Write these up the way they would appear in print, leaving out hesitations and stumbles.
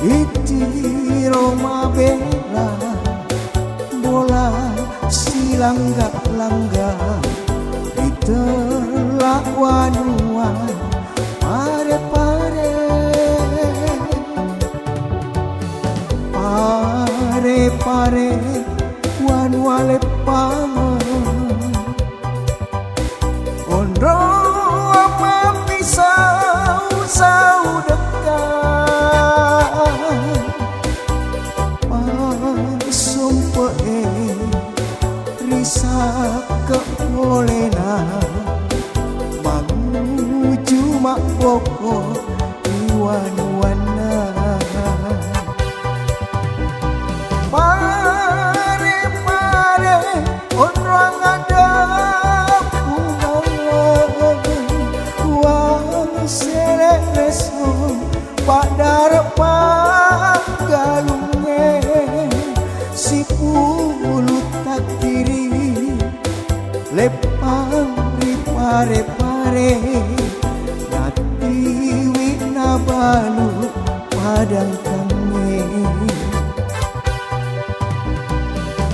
iti Roma bela bola silangga-langga itelak wanuan pare-pare pare-pare wan wale pangan ondro ama pisau sau dekat pasumpe risak keolena manguju mak pokok iwan-wana pare-pare orang ada bunga wang seleso pada galungnya si puluh tak kiri lepang pare-pare nati wina balu padang kami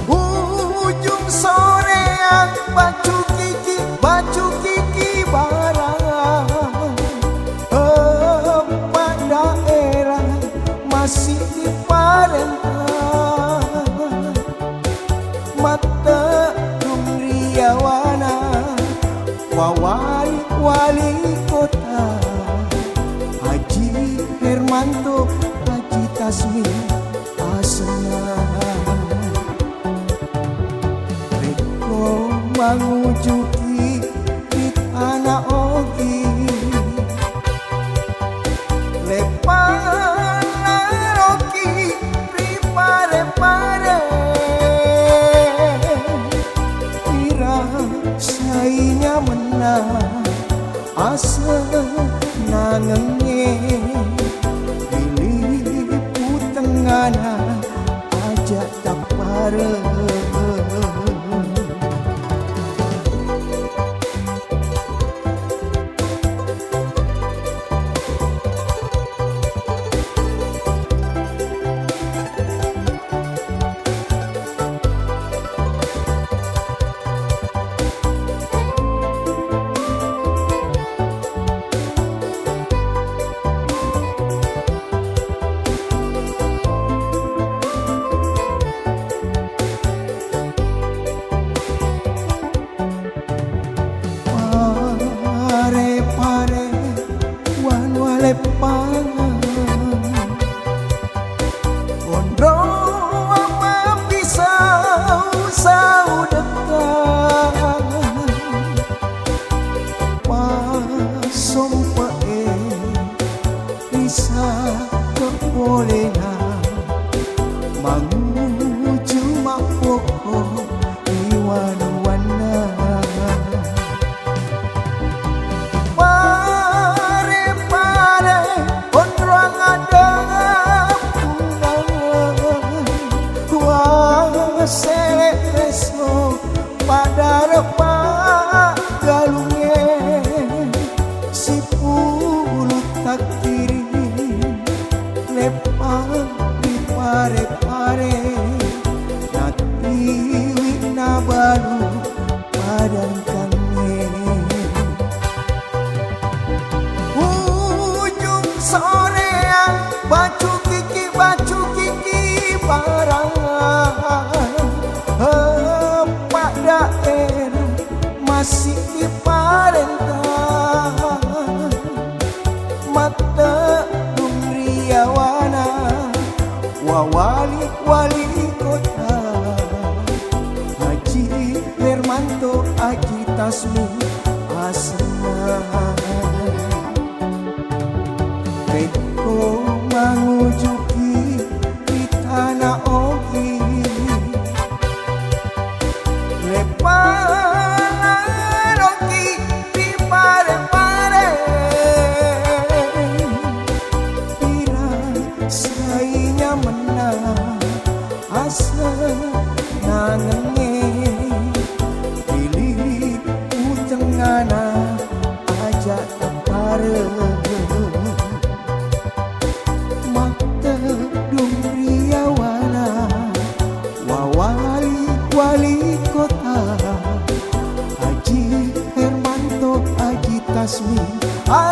ujung sore yang baju kiki barang empat daerah masih di Palembang mata Riawana wali kota Haji Hermanto Haji Tasmi Asna Reko mangujuki di tanah ogi lepan roki ri pare-pare sainya menang asa nangenge pilih putengana aja tak pare pangan ondro ama pisau sau dekat pasompe bisa kebolena manguju mak pokok iwan-wana seleso pada galungnya si puluh tak kiri lepang di pare-pare nati wina balu padang kami ujung sorean baju kiki barang empat daerah masih di Palembang mata Riawana wali kota Haji Hermanto Haji Tasmi Asna Reko mangujuki di tanah ogi leparoki di pare-pare pira sainya menang asa nangenge pilih utengana aja pare mata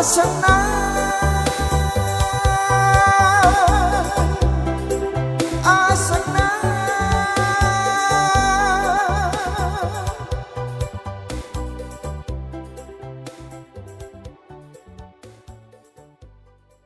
senang